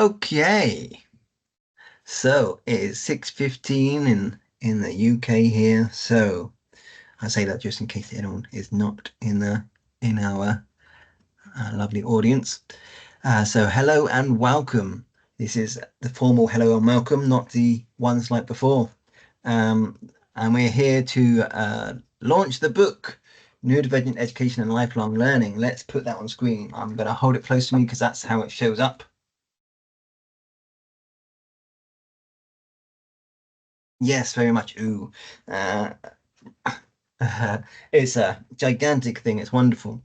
Okay, so it is 6:15 in the UK here. So I say that just in case anyone is not in our lovely audience. So hello and welcome. This is the formal hello and welcome, not the ones like before. And we're here to launch the book, Neurodivergent Education and Lifelong Learning. Let's put that on screen. I'm going to hold it close to me because that's how it shows up. Yes, very much. Ooh, it's a gigantic thing. It's wonderful.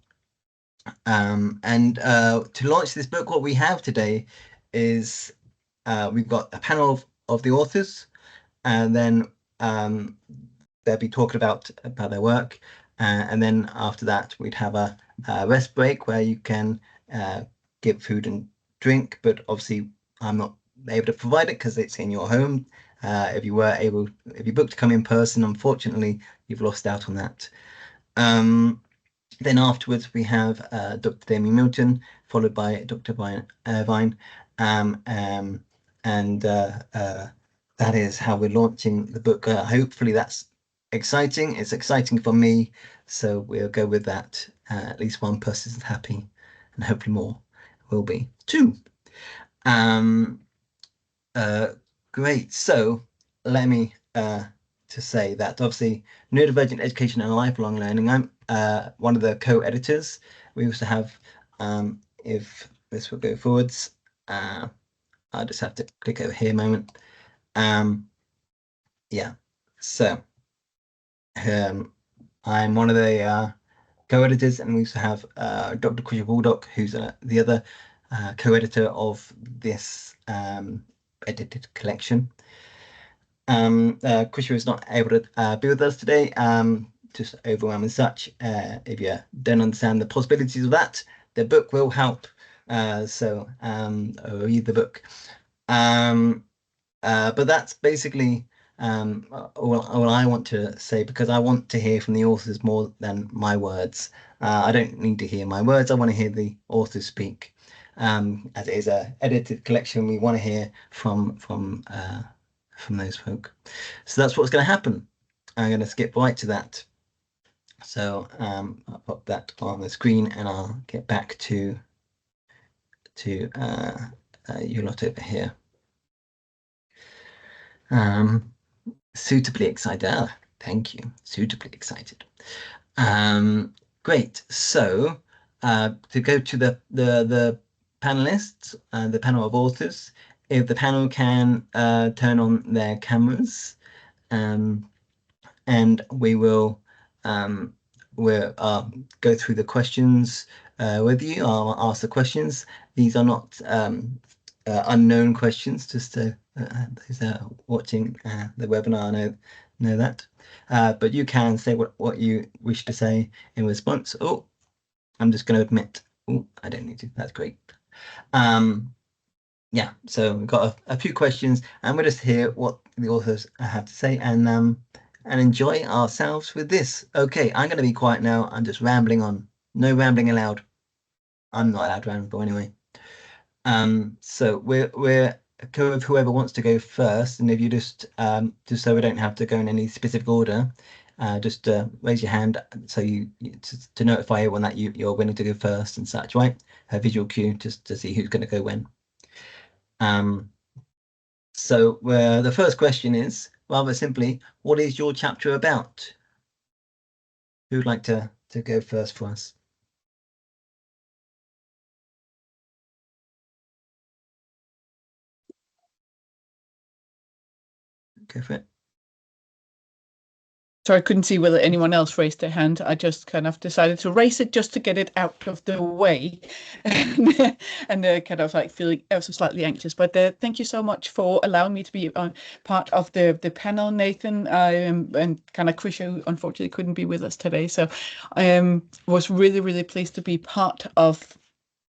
And to launch this book, what we have today is we've got a panel of the authors, and then they'll be talking about their work, and then after that we'd have a rest break where you can get food and drink. But obviously, I'm not able to provide it because it's in your home. If you booked to come in person, unfortunately, you've lost out on that. Then afterwards, we have Dr. Damien Milton, followed by Dr. Brian Irvine. And that is how we're launching the book. Hopefully that's exciting. It's exciting for me. So we'll go with that. At least one person is happy, and hopefully more will be too. Great. So let me to say that obviously Neurodivergent Education and Lifelong Learning, I'm one of the co-editors. We also have, if this will go forwards, I'll just have to click over here a moment. Yeah, so I'm one of the co-editors, and we also have Dr. Krisha Baldock, who's the other co-editor of this edited collection. Krisha is not able to be with us today, just overwhelmed and such. If you don't understand the possibilities of that, the book will help. So read the book. But that's basically all I want to say, because I want to hear from the authors more than my words. I don't need to hear my words. I want to hear the authors speak. As it is an edited collection, we want to hear from those folk. So that's what's going to happen. I'm going to skip right to that. So I'll pop that on the screen, and I'll get back to you lot over here. Suitably excited. Thank you. Suitably excited. Great. So to go to the panelists, the panel of authors, if the panel can turn on their cameras, and we will we'll go through the questions with you. I'll ask the questions. These are not unknown questions, just to those watching the webinar know that. But you can say what you wish to say in response. Oh, I'm just going to admit. Oh, I don't need to. That's great. Yeah, so we've got a few questions, and we'll just hear what the authors have to say, and enjoy ourselves with this. Okay, I'm going to be quiet now. I'm just rambling on. No rambling allowed. I'm not allowed to ramble anyway. So we're whoever wants to go first, and if you just so we don't have to go in any specific order, just raise your hand so to notify everyone that you're willing to go first and such, right? A visual cue just to see who's going to go when. So the first question is rather simply, what is your chapter about? Who'd like to go first for us? Go for it. So I couldn't see whether anyone else raised their hand. I just kind of decided to raise it just to get it out of the way, and kind of like feeling ever so slightly anxious. But thank you so much for allowing me to be part of the panel, Nathan, and kind of Krisha, who unfortunately couldn't be with us today. So I was really, really pleased to be part of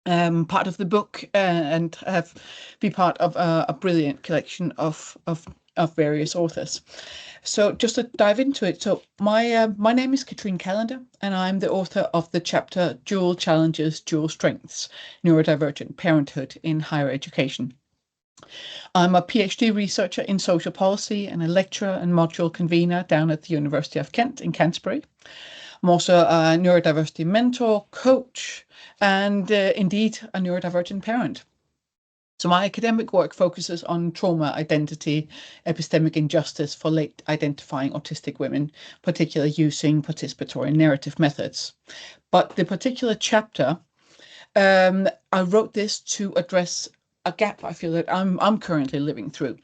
the book and be part of a brilliant collection of various authors. So just to dive into it, so my name is Katrine Callender, and I'm the author of the chapter Dual Challenges, Dual Strengths, Neurodivergent Parenthood in Higher Education. I'm a PhD researcher in social policy and a lecturer and module convener down at the University of Kent in Canterbury. I'm also a neurodiversity mentor, coach, and indeed a neurodivergent parent. So my academic work focuses on trauma, identity, epistemic injustice for late identifying autistic women, particularly using participatory narrative methods. But the particular chapter, I wrote this to address a gap I feel that I'm currently living through.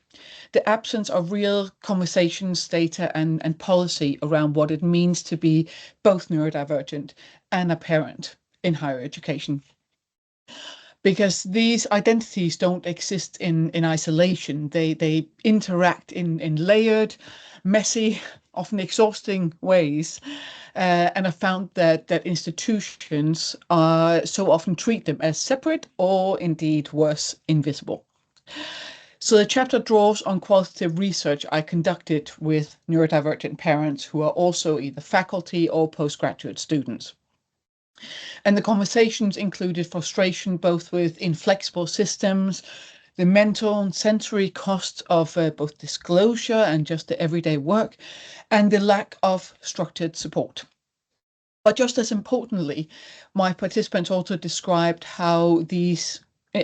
The absence of real conversations, data, and policy around what it means to be both neurodivergent and a parent in higher education. Because these identities don't exist in isolation. They interact in layered, messy, often exhausting ways. And I found that institutions so often treat them as separate or indeed worse, invisible. So the chapter draws on qualitative research I conducted with neurodivergent parents who are also either faculty or postgraduate students. And the conversations included frustration both with inflexible systems, the mental and sensory costs of both disclosure and just the everyday work, and the lack of structured support. But just as importantly, my participants also described how these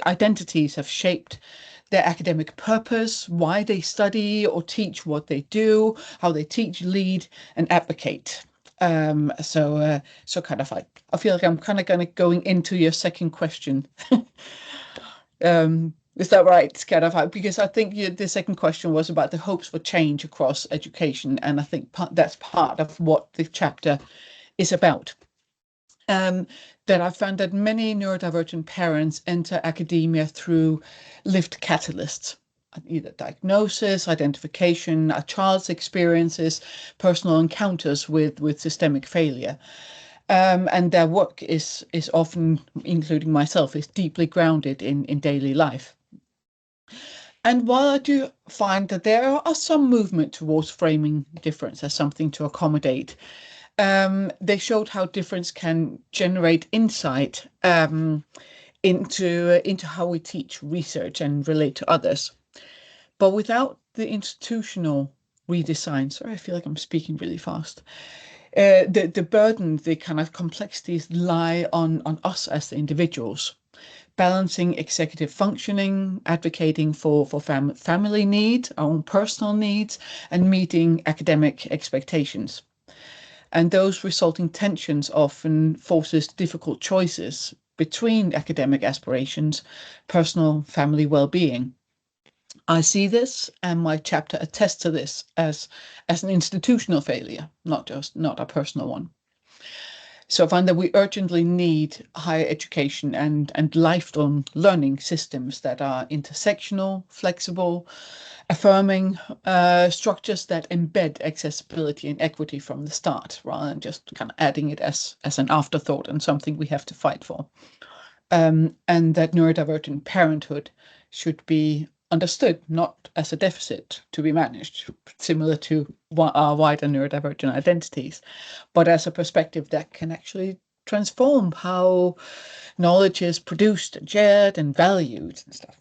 identities have shaped their academic purpose, why they study or teach what they do, how they teach, lead, and advocate. So kind of like, I feel like I'm kind of going into your second question. Is that right? Kind of because I think the second question was about the hopes for change across education, and I think that's part of what the chapter is about. That I found that many neurodivergent parents enter academia through lived catalysts, either diagnosis, identification, a child's experiences, personal encounters with systemic failure. And their work is often, including myself, is deeply grounded in daily life. And while I do find that there are some movement towards framing difference as something to accommodate, they showed how difference can generate insight into how we teach, research, and relate to others. But without the institutional redesign, sorry, I feel like I'm speaking really fast. The burden, the kind of complexities lie on us as the individuals, balancing executive functioning, advocating for family needs, our own personal needs, and meeting academic expectations. And those resulting tensions often forces difficult choices between academic aspirations, personal family well-being. I see this, and my chapter attests to this as an institutional failure, not a personal one. So I find that we urgently need higher education and lifelong learning systems that are intersectional, flexible, affirming structures that embed accessibility and equity from the start, rather than just kind of adding it as an afterthought and something we have to fight for. And that neurodivergent parenthood should be understood not as a deficit to be managed, similar to our wider neurodivergent identities, but as a perspective that can actually transform how knowledge is produced and shared and valued and stuff.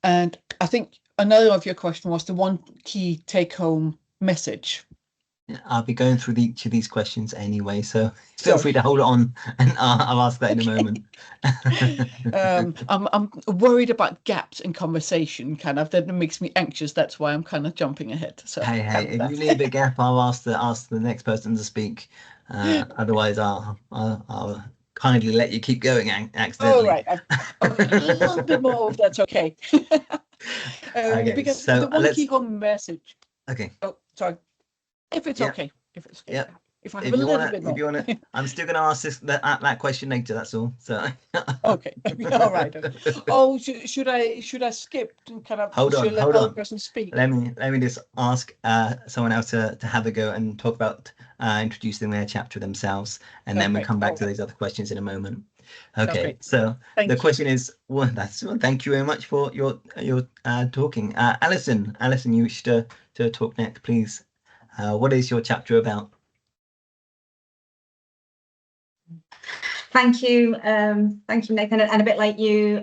And I think another of your question was the one key take-home message. I'll be going through each of these questions anyway, so feel free to hold on, and I'll ask that in a moment. I'm worried about gaps in conversation, kind of, that makes me anxious. That's why I'm kind of jumping ahead. So hey, if you leave a gap, I'll ask the next person to speak. Otherwise, I'll kindly let you keep going accidentally. Oh, right. A little bit more, if that's okay. Okay, because so the one key home message. Okay. Oh, sorry. If it's okay. If it's okay. Yep. If I have a little bit more. If you wanna, I'm still gonna ask that question later. That's all. So. Okay. All right. Oh, should I skip and kind of hold on? let the other person speak? Let me just ask someone else to have a go and talk about introducing their chapter themselves, and then we'll come back to those other questions in a moment. Okay. So the question is, well, thank you very much for your talking. Alison, you wish to talk next, please. What is your chapter about? Thank you, Nathan, and a bit like you,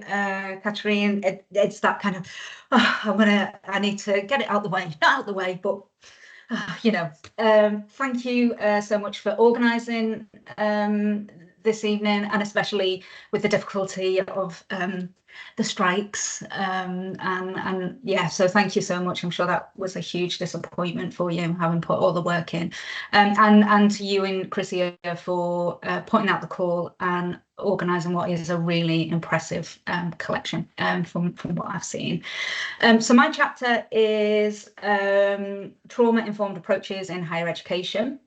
Katrine. It's that kind of, I need to get it out the way, not out the way, but thank you so much for organising this evening, and especially with the difficulty of the strikes, and yeah, so thank you so much. I'm sure that was a huge disappointment for you, having put all the work in, and to you and Chrissy for putting out the call and organising what is a really impressive collection from what I've seen. So my chapter is trauma-informed approaches in higher education,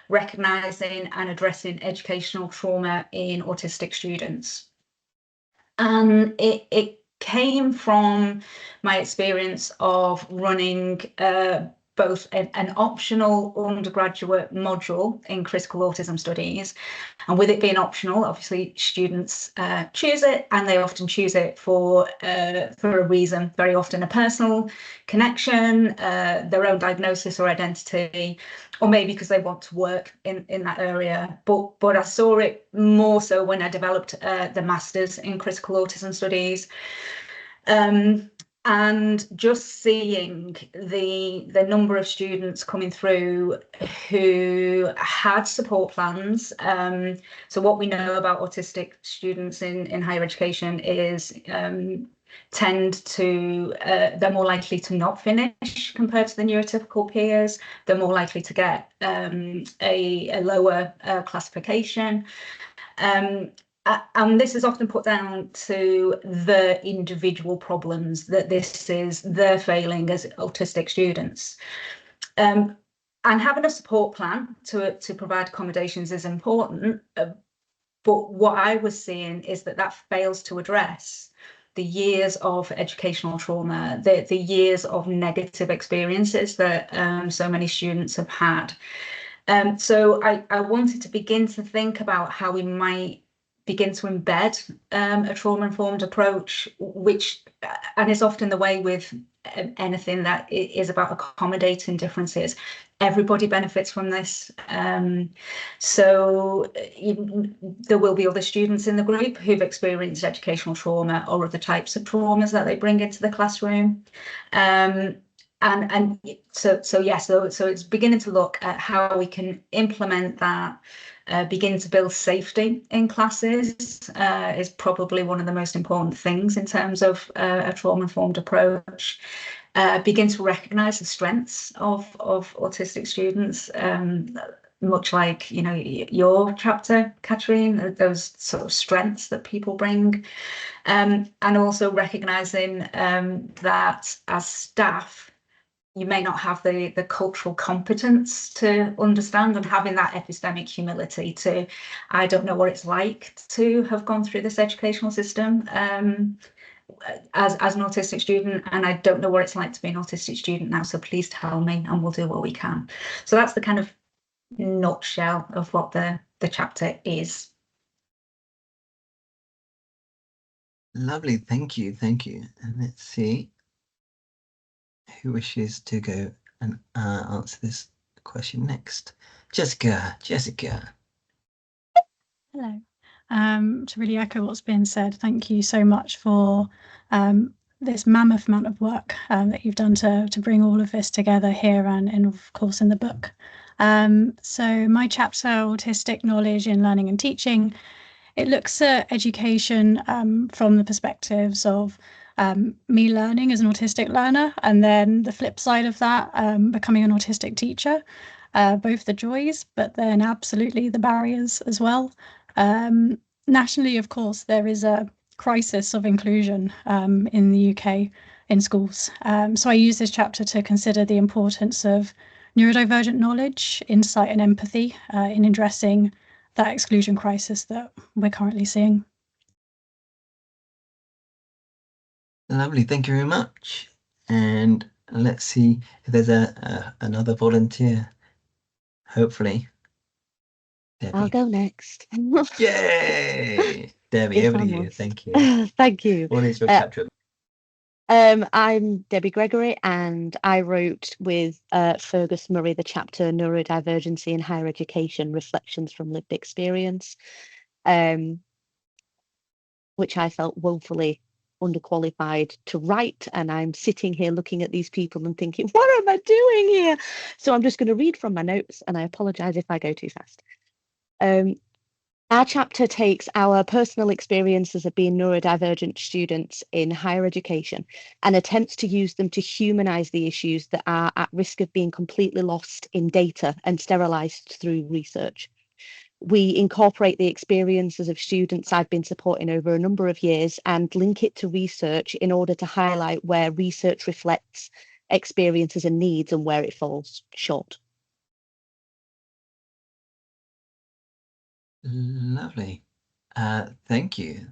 recognising and addressing educational trauma in autistic students. And it came from my experience of running both an optional undergraduate module in critical autism studies, and with it being optional, obviously students choose it, and they often choose it for a reason, very often a personal connection, their own diagnosis or identity, or maybe because they want to work in that area. But I saw it more so when I developed the Masters in Critical Autism Studies. And just seeing the number of students coming through who had support plans. So what we know about autistic students in higher education is they're more likely to not finish compared to the neurotypical peers. They're more likely to get a lower classification. And this is often put down to the individual problems, that this is their failing as autistic students. And having a support plan to provide accommodations is important, but what I was seeing is that fails to address the years of educational trauma, the years of negative experiences that so many students have had. So I wanted to begin to think about how we might begin to embed a trauma-informed approach, which, and is often the way with anything that is about accommodating differences. Everybody benefits from this. So there will be other students in the group who've experienced educational trauma or other types of traumas that they bring into the classroom. So it's beginning to look at how we can implement that, begin to build safety in classes is probably one of the most important things in terms of a trauma-informed approach. Begin to recognise the strengths of autistic students, much like your chapter, Katrine, those sort of strengths that people bring, and also recognising that as staff, you may not have the cultural competence to understand, and having that epistemic humility to, I don't know what it's like to have gone through this educational system as an autistic student, and I don't know what it's like to be an autistic student now, so please tell me and we'll do what we can. So that's the kind of nutshell of what the chapter is. Lovely, thank you. And let's see who wishes to go and answer this question next. Jessica. Hello. To really echo what's been said, thank you so much for this mammoth amount of work that you've done to bring all of this together here and of course in the book. So my chapter, Autistic Knowledge in Learning and Teaching, it looks at education from the perspectives of me learning as an autistic learner, and then the flip side of that, becoming an autistic teacher, both the joys, but then absolutely the barriers as well. Nationally, of course, there is a crisis of inclusion in the UK in schools. So I use this chapter to consider the importance of neurodivergent knowledge, insight and empathy in addressing that exclusion crisis that we're currently seeing. Lovely, thank you very much. And let's see if there's another volunteer. Hopefully. Debbie. I'll go next. Yay! Debbie, over to you. Thank you. Thank you. What is your chapter? I'm Debbie Gregory, and I wrote with Fergus Murray the chapter Neurodivergency in Higher Education, Reflections from Lived Experience. which I felt woefully underqualified to write. And I'm sitting here looking at these people and thinking, what am I doing here? So I'm just going to read from my notes, and I apologize if I go too fast. Our chapter takes our personal experiences of being neurodivergent students in higher education and attempts to use them to humanize the issues that are at risk of being completely lost in data and sterilized through research. We incorporate the experiences of students I've been supporting over a number of years and link it to research in order to highlight where research reflects experiences and needs and where it falls short. Lovely. Thank you.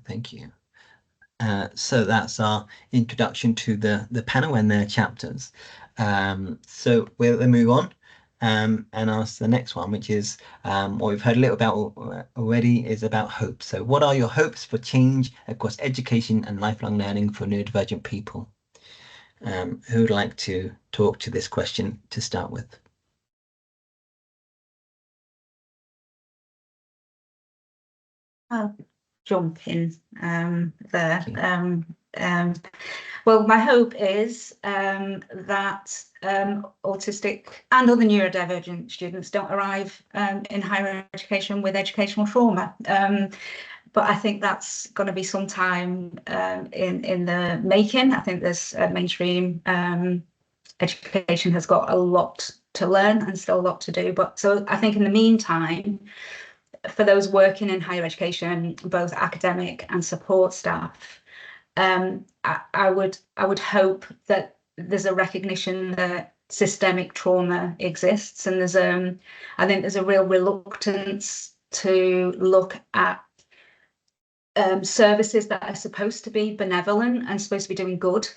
So that's our introduction to the panel and their chapters. So we'll move on and ask the next one, which is what we've heard a little about already, is about hope. So what are your hopes for change across education and lifelong learning for neurodivergent people? Who would like to talk to this question to start with? I'll jump in there. Well, my hope is that autistic and other neurodivergent students don't arrive in higher education with educational trauma. But I think that's going to be some time in the making. I think this mainstream education has got a lot to learn and still a lot to do. But so I think in the meantime, for those working in higher education, both academic and support staff, I would hope that there's a recognition that systemic trauma exists, and I think there's a real reluctance to look at services that are supposed to be benevolent and supposed to be doing good,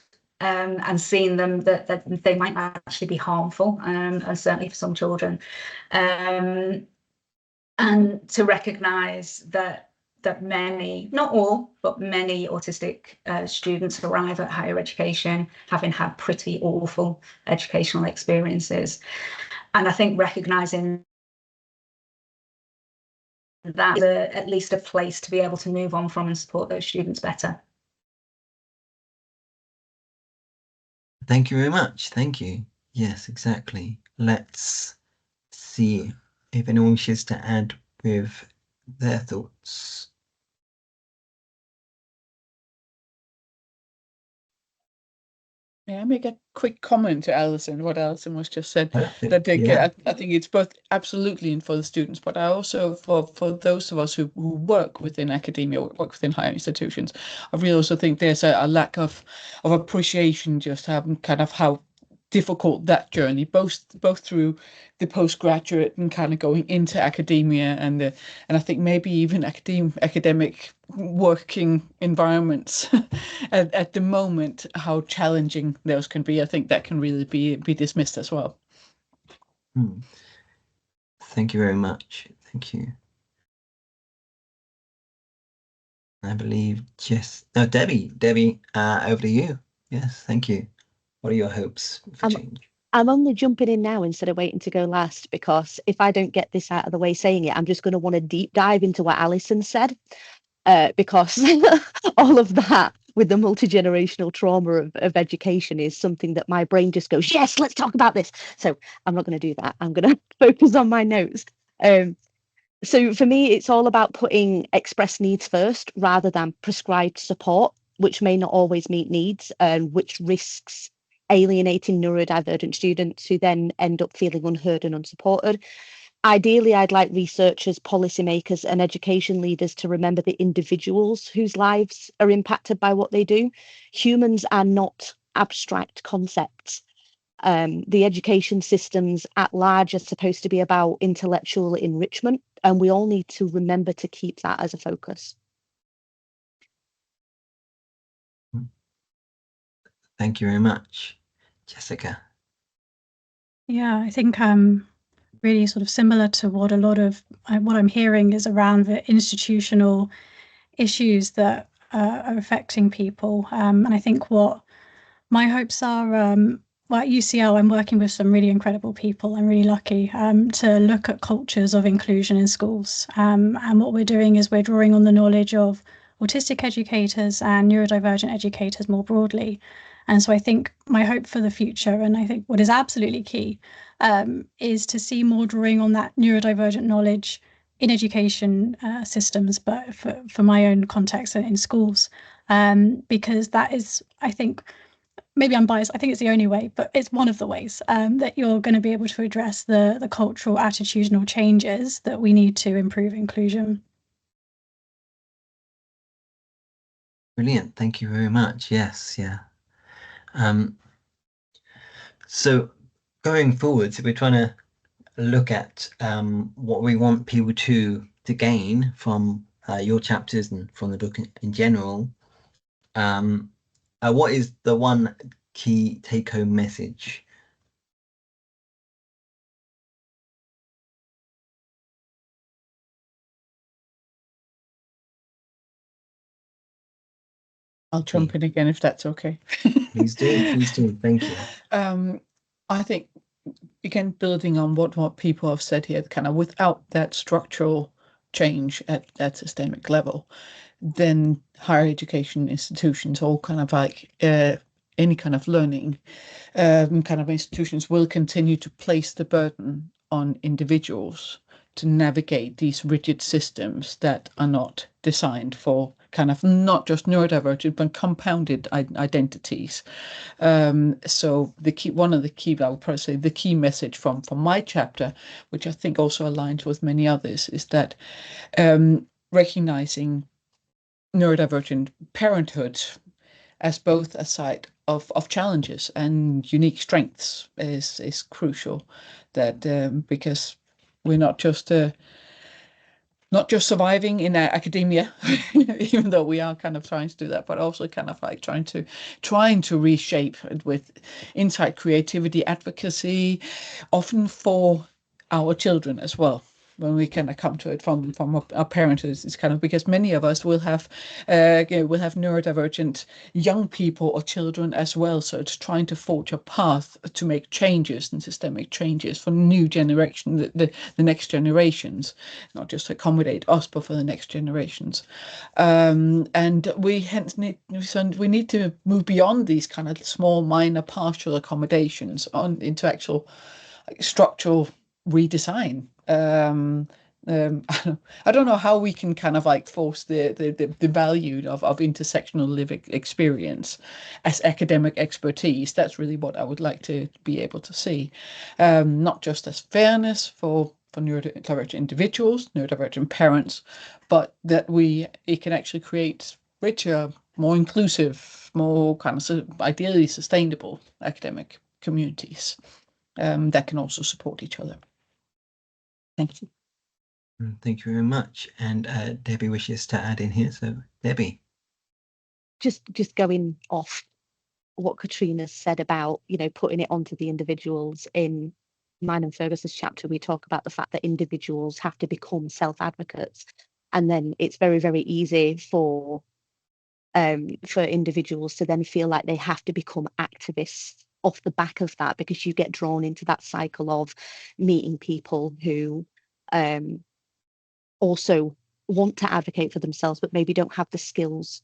and seeing them that they might actually be harmful, and certainly for some children. And to recognise that many, not all, but many autistic students arrive at higher education having had pretty awful educational experiences. And I think recognising that is at least a place to be able to move on from and support those students better. Thank you very much. Thank you. Yes, exactly. Let's see if anyone wishes to add with their thoughts. May I make a quick comment to Alison, what Alison was just said? Perfect. That Yeah. I think it's both absolutely and for the students, but I also for those of us who work within academia or work within higher institutions, I really also think there's a lack of appreciation just kind of how difficult that journey, both through the postgraduate and kind of going into academia, and I think maybe even academic working environments at the moment, how challenging those can be. I think that can really be dismissed as well. Thank you very much. Thank you. I believe Debbie, over to you. Yes, thank you. What are your hopes for change? I'm only jumping in now instead of waiting to go last, because if I don't get this out of the way saying it, I'm just going to want to deep dive into what Alison said, because all of that with the multi-generational trauma of education is something that my brain just goes, yes, let's talk about this. So I'm not going to do that. I'm going to focus on my notes. So for me, it's all about putting express needs first rather than prescribed support, which may not always meet needs, and which risks alienating neurodivergent students who then end up feeling unheard and unsupported. Ideally, I'd like researchers, policymakers, and education leaders to remember the individuals whose lives are impacted by what they do. Humans are not abstract concepts. The education systems at large are supposed to be about intellectual enrichment, and we all need to remember to keep that as a focus. Thank you very much. Jessica. Yeah, I think really sort of similar to what a lot of what I'm hearing is around the institutional issues that are affecting people. And I think what my hopes are well, at UCL, I'm working with some really incredible people. I'm really lucky to look at cultures of inclusion in schools. And what we're doing is we're drawing on the knowledge of autistic educators and neurodivergent educators more broadly. And so I think my hope for the future, and I think what is absolutely key, is to see more drawing on that neurodivergent knowledge in education systems, but for my own context in schools, because that is, I think, maybe I'm biased, I think it's the only way, but it's one of the ways that you're going to be able to address the cultural attitudinal changes that we need to improve inclusion. Brilliant. Thank you very much. Yes. Yeah. So going forward, so we're trying to look at what we want people to gain from your chapters and from the book in general. What is the one key take-home message? I'll jump in again if that's okay. Please do. Please do. Thank you. I think, again, building on what people have said here, kind of without that structural change at systemic level, then higher education institutions, all kind of like any kind of learning kind of institutions, will continue to place the burden on individuals to navigate these rigid systems that are not designed for kind of not just neurodivergent but compounded identities. So one of the key, I would probably say the key message from my chapter, which I think also aligns with many others, is that recognizing neurodivergent parenthood as both a site of challenges and unique strengths is crucial. That because we're not just surviving in academia, even though we are kind of trying to do that, but also kind of like trying to reshape it with insight, creativity, advocacy, often for our children as well. When we kind of come to it from our parents, it's kind of because many of us will have neurodivergent young people or children as well. So it's trying to forge a path to make changes and systemic changes for new generation, the next generations, not just to accommodate us, but for the next generations. And we hence need to move beyond these kind of small, minor, partial accommodations into actual structural redesign. I don't know how we can kind of like force the value of intersectional lived experience as academic expertise. That's really what I would like to be able to see, not just as fairness for neurodivergent individuals, neurodivergent parents, but that it can actually create richer, more inclusive, more kind of ideally sustainable academic communities that can also support each other. Thank you. Thank you very much. And Debbie wishes to add in here. So Debbie. Just going off what Katrina said about, putting it onto the individuals. In mine and Fergus's chapter, we talk about the fact that individuals have to become self-advocates. And then it's very, very easy for individuals to then feel like they have to become activists off the back of that, because you get drawn into that cycle of meeting people who also want to advocate for themselves but maybe don't have the skills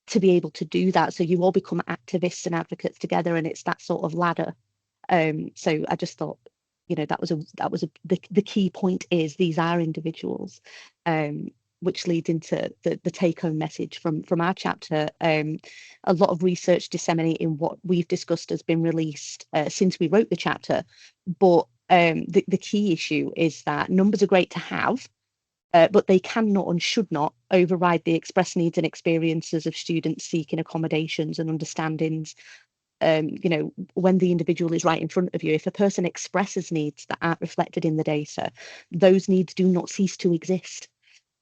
to be able to do that. So you all become activists and advocates together, and it's that sort of ladder. So I just thought, the key point is these are individuals, which leads into the take-home message from our chapter. A lot of research disseminating what we've discussed has been released since we wrote the chapter, but the key issue is that numbers are great to have, but they cannot and should not override the express needs and experiences of students seeking accommodations and understandings. When the individual is right in front of you, if a person expresses needs that aren't reflected in the data, those needs do not cease to exist.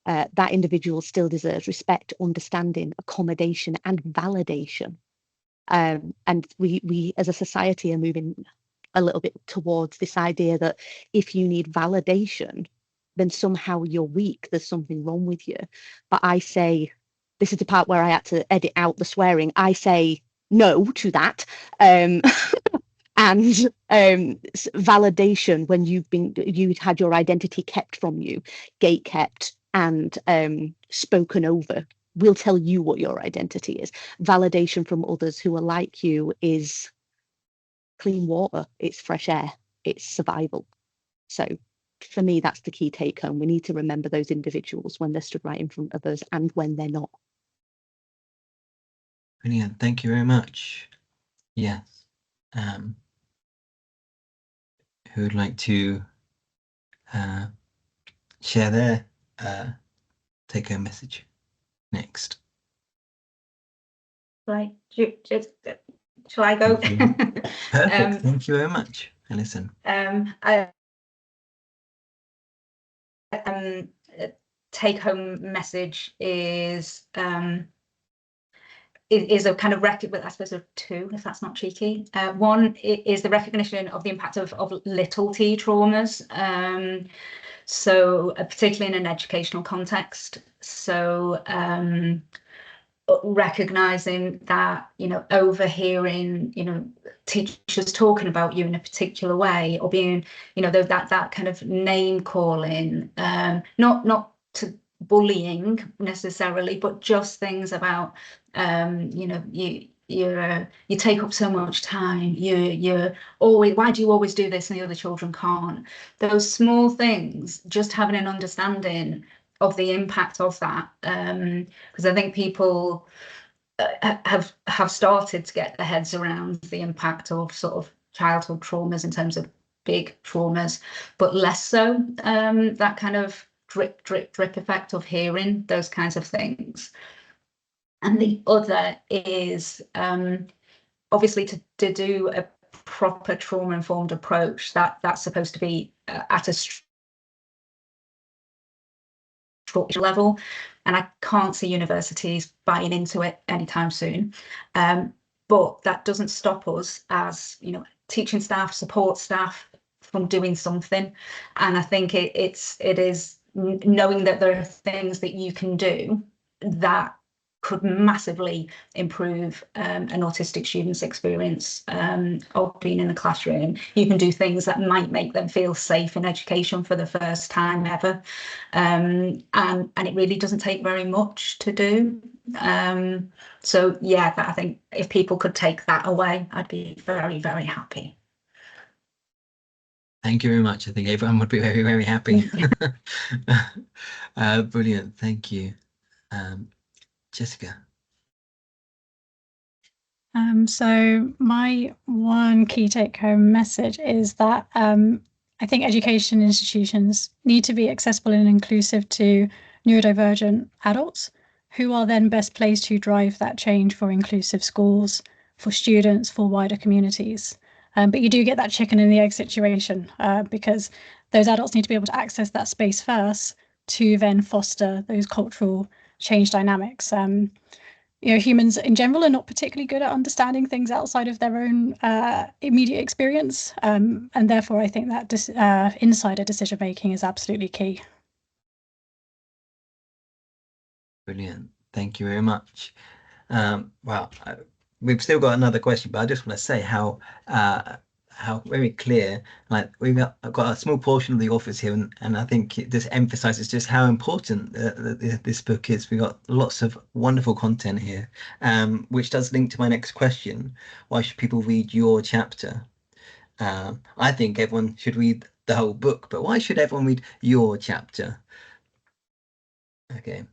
That individual still deserves respect, understanding, accommodation, and validation. And we as a society are moving a little bit towards this idea that if you need validation, then somehow you're weak, there's something wrong with you. But I say, this is the part where I had to edit out the swearing, I say no to that. and validation when you'd had your identity kept from you, gate kept, and spoken over, will tell you what your identity is. Validation from others who are like you is clean water, it's fresh air, it's survival. So for me, that's the key take home. We need to remember those individuals when they're stood right in front of us and when they're not. Brilliant. Thank you very much. Yes. Who would like to share their take-home message next? Right. Shall I go? Perfect. Thank you very much, Alison. Take-home message is a kind of I suppose of two, if that's not cheeky. One is the recognition of the impact of little t traumas, so particularly in an educational context. So recognizing that, overhearing, teachers talking about you in a particular way, or being, that kind of name calling, not to bullying necessarily, but just things about, you take up so much time, you're always, why do you always do this and the other children can't? Those small things, just having an understanding of the impact of that, because I think people have started to get their heads around the impact of sort of childhood traumas in terms of big traumas, but less so that kind of drip effect of hearing those kinds of things. And the other is obviously to do a proper trauma-informed approach, that's supposed to be at a level, and I can't see universities buying into it anytime soon, but that doesn't stop us as teaching staff, support staff, from doing something. And I think it is knowing that there are things that you can do that could massively improve an autistic student's experience of being in the classroom. You can do things that might make them feel safe in education for the first time ever, and it really doesn't take very much to do. So yeah, I think if people could take that away, I'd be very, very happy. Thank you very much. I think everyone would be very, very happy. Brilliant. Thank you. Jessica. So my one key take-home message is that I think education institutions need to be accessible and inclusive to neurodivergent adults, who are then best placed to drive that change for inclusive schools, for students, for wider communities. But you do get that chicken and the egg situation, because those adults need to be able to access that space first to then foster those cultural change dynamics. Humans in general are not particularly good at understanding things outside of their own immediate experience, and therefore I think that insider decision making is absolutely key. Brilliant. Thank you very much. Well, we've still got another question, but I just want to say how very clear, like we've got a small portion of the authors here, and I think it just emphasizes just how important this book is. We've got lots of wonderful content here, which does link to my next question. Why should people read your chapter? I think everyone should read the whole book, but why should everyone read your chapter? Okay.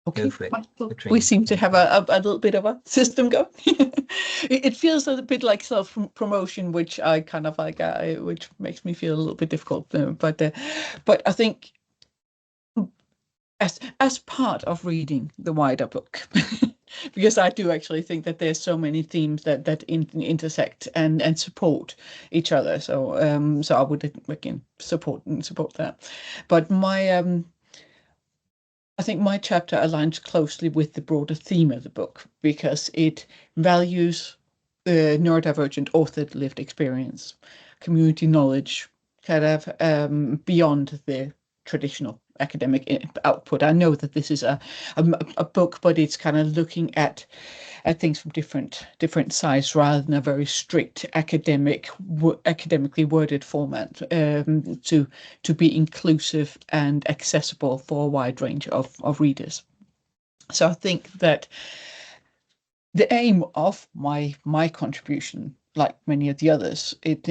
Okay, we seem to have a little bit of a system going. It feels a bit like self-promotion, which I kind of like, which makes me feel a little bit difficult. But I think as part of reading the wider book, because I do actually think that there's so many themes that intersect and support each other. So I would again support that. But I think my chapter aligns closely with the broader theme of the book, because it values the neurodivergent authored lived experience, community knowledge, kind of beyond the traditional academic output. I know that this is a book, but it's kind of looking at things from different sides rather than a very strict academically worded format, to be inclusive and accessible for a wide range of readers. So I think that the aim of my contribution, like many of the others, it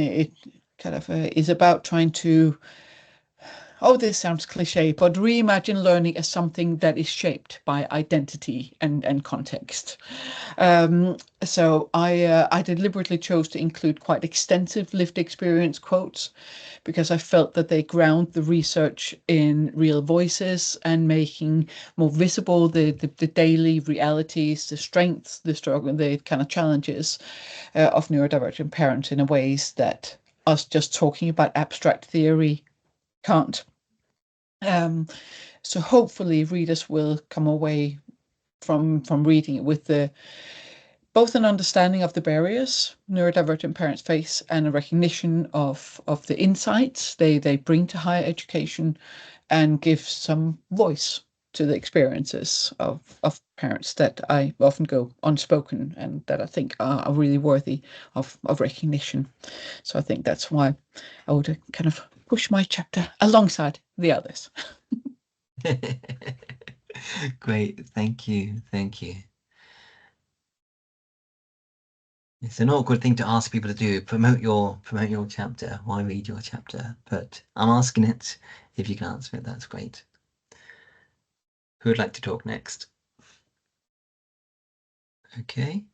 kind of is about trying to, oh, this sounds cliche, but reimagine learning as something that is shaped by identity and context. So I deliberately chose to include quite extensive lived experience quotes, because I felt that they ground the research in real voices and making more visible the daily realities, the strengths, the struggle, the kind of challenges of neurodivergent parents in a ways that us just talking about abstract theory can't. So hopefully readers will come away from reading it with both an understanding of the barriers neurodivergent parents face and a recognition of the insights they bring to higher education, and give some voice to the experiences of parents that I often go unspoken and that I think are really worthy of recognition. So I think that's why I would kind of push my chapter alongside the others. Great, thank you. It's an awkward thing to ask people to do, promote your chapter. Why read your chapter? But I'm asking it. If you can answer it, that's great. Who would like to talk next? Okay.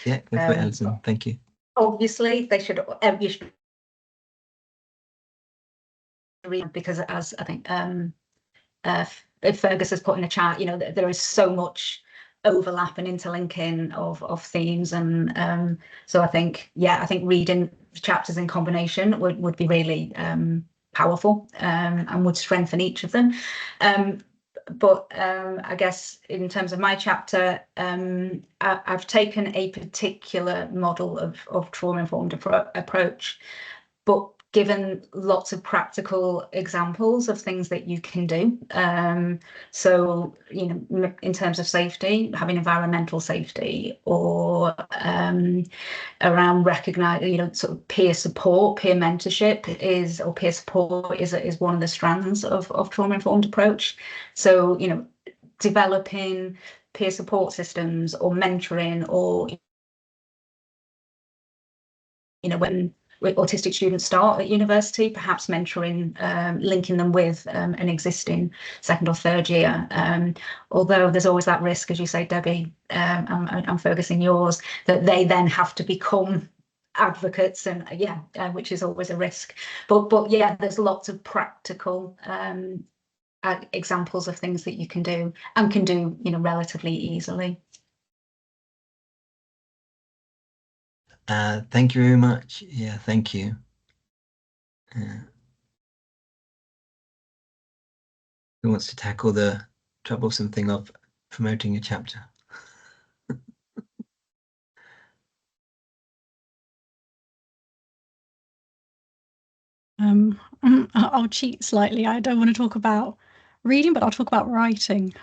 Yeah, go for it, Alison. Thank you. Obviously, you should read, because as I think Fergus has put in the chat, there is so much overlap and interlinking of themes, and so I think reading chapters in combination would be really powerful, and would strengthen each of them. But I guess in terms of my chapter, I've taken a particular model of trauma-informed approach, but given lots of practical examples of things that you can do. So, in terms of safety, having environmental safety, or around recognizing, sort of peer support, peer mentorship is one of the strands of trauma-informed approach. So, developing peer support systems or mentoring, or, when autistic students start at university, perhaps mentoring, linking them with an existing second or third year. Although there's always that risk, as you say, Debbie, and Fergus in yours, that they then have to become advocates, and which is always a risk. But yeah, there's lots of practical examples of things that you can do, and can do, relatively easily. Thank you very much. Yeah, thank you. Who wants to tackle the troublesome thing of promoting a chapter? I'll cheat slightly. I don't want to talk about reading, but I'll talk about writing.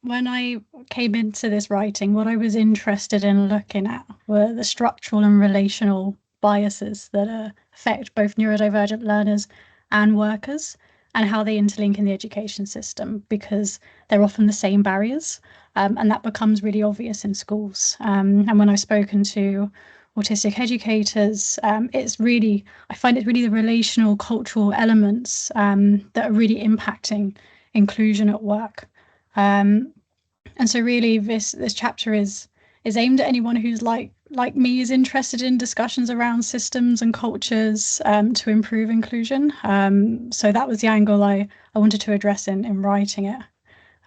When I came into this writing, what I was interested in looking at were the structural and relational biases that affect both neurodivergent learners and workers, and how they interlink in the education system, because they're often the same barriers, and that becomes really obvious in schools. And when I've spoken to autistic educators, I find it's really the relational, cultural elements that are really impacting inclusion at work. And so really this chapter is aimed at anyone who's like me, is interested in discussions around systems and cultures to improve inclusion. So that was the angle I wanted to address in writing it.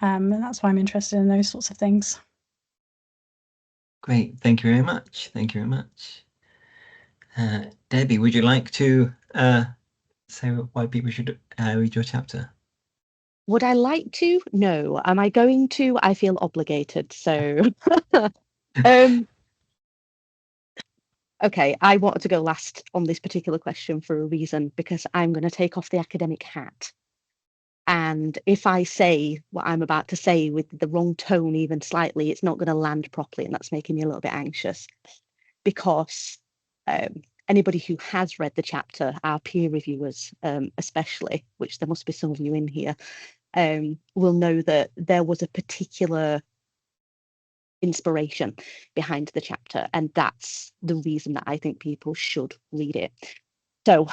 And that's why I'm interested in those sorts of things. Great, thank you very much. Debbie, would you like to say why people should read your chapter? Would I like to? No. Am I going to? I feel obligated. So Okay, I wanted to go last on this particular question for a reason, because I'm going to take off the academic hat. And if I say what I'm about to say with the wrong tone, even slightly, it's not going to land properly. And that's making me a little bit anxious, because anybody who has read the chapter, our peer reviewers especially, which there must be some of you in here, will know that there was a particular inspiration behind the chapter. And that's the reason that I think people should read it. So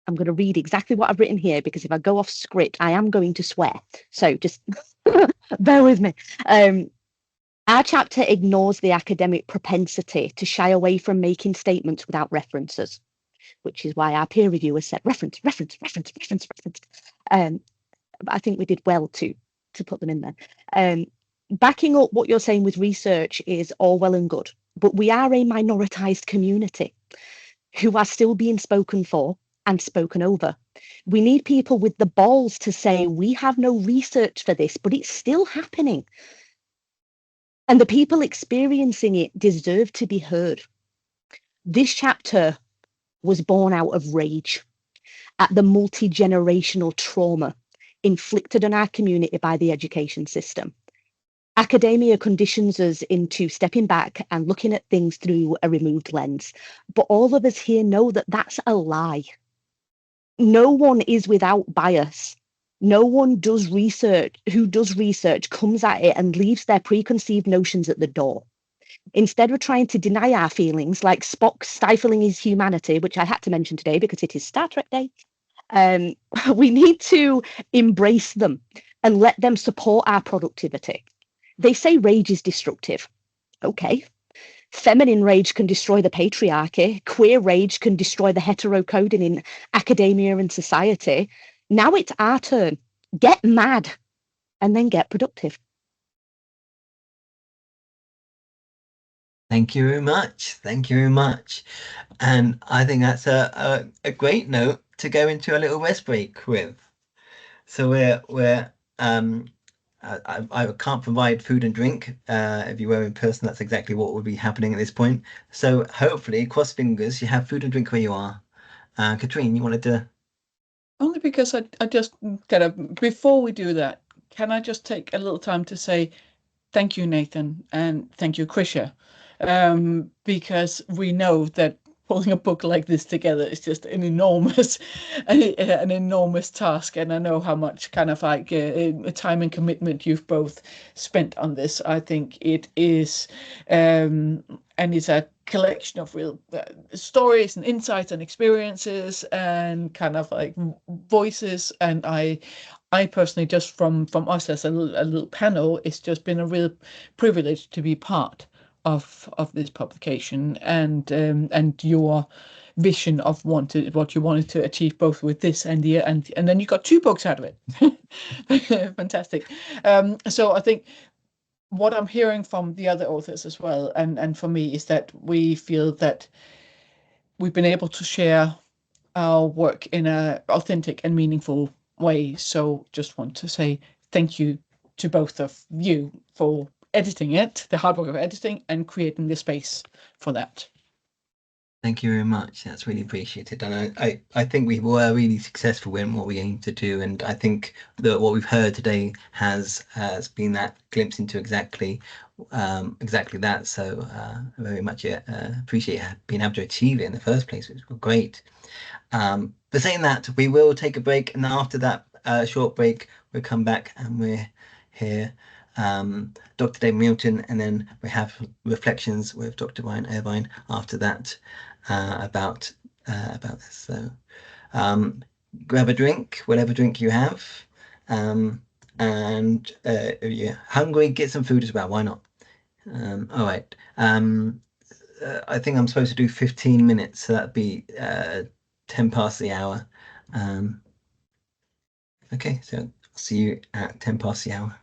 I'm going to read exactly what I've written here, because if I go off script, I am going to swear. So just bear with me. Our chapter ignores the academic propensity to shy away from making statements without references, which is why our peer reviewers said reference. But I think we did well to put them in there. Backing up what you're saying with research is all well and good, but we are a minoritized community who are still being spoken for and spoken over. We need people with the balls to say, we have no research for this, but it's still happening. And the people experiencing it deserve to be heard. This chapter was born out of rage at the multi-generational trauma inflicted on our community by the education system. Academia conditions us into stepping back and looking at things through a removed lens. But all of us here know that that's a lie. No one is without bias. No one does research, who does research comes at it and leaves their preconceived notions at the door. Instead of trying to deny our feelings, like Spock stifling his humanity, which I had to mention today because it is Star Trek Day, we need to embrace them and let them support our productivity. They say rage is destructive. Okay. Feminine rage can destroy the patriarchy. Queer rage can destroy the heterocoding in academia and society. Now it's our turn. Get mad and then get productive. Thank you very much. Thank you very much. And I think that's a great note to go into a little rest break with. So I can't provide food and drink. If you were in person, that's exactly what would be happening at this point. So hopefully, cross fingers, you have food and drink where you are. Katrine, you wanted to? Only because I just kind of, before we do that, can I just take a little time to say thank you, Nathan, and thank you, Krisha, because we know that pulling a book like this together is just an enormous task, and I know how much kind of like time and commitment you've both spent on this. I think it is, and it's a collection of real stories and insights and experiences and kind of like voices, and I personally, just from us as a little panel, it's just been a real privilege to be part of this publication, and your vision of what you wanted to achieve, both with this and then you got 2 books out of it. Fantastic. So I think what I'm hearing from the other authors as well, and for me, is that we feel that we've been able to share our work in a authentic and meaningful way. So just want to say thank you to both of you for editing it, the hard work of editing and creating the space for that. Thank you very much. That's really appreciated. And I think we were really successful in what we aimed to do. And I think that what we've heard today has been that glimpse into exactly that. So I very much appreciate being able to achieve it in the first place, which was great. But saying that, we will take a break. And after that short break, we'll come back and we're here. Dr. Dave Milton, and then we have reflections with Dr. Ryan Irvine after that about this. So grab a drink, whatever drink you have, and if you're hungry, get some food as well. Why not? All right. I think I'm supposed to do 15 minutes, so that'd be 10 past the hour. Okay, so I'll see you at 10 past the hour.